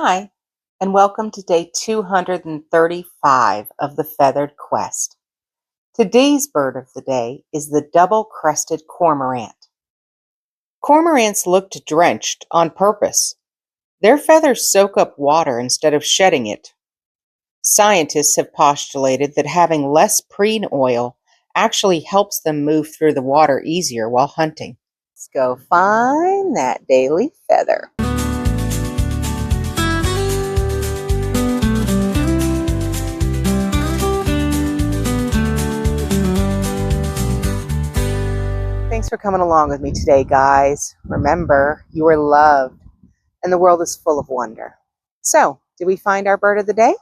Hi, and welcome to day 235 of the Feathered Quest. Today's bird of the day is the Double-crested Cormorant. Cormorants looked drenched on purpose. Their feathers soak up water instead of shedding it. Scientists have postulated that having less preen oil actually helps them move through the water easier while hunting. Let's go find that daily feather. Thanks for coming along with me today, guys. Remember, you are loved, and the world is full of wonder. So, did we find our bird of the day?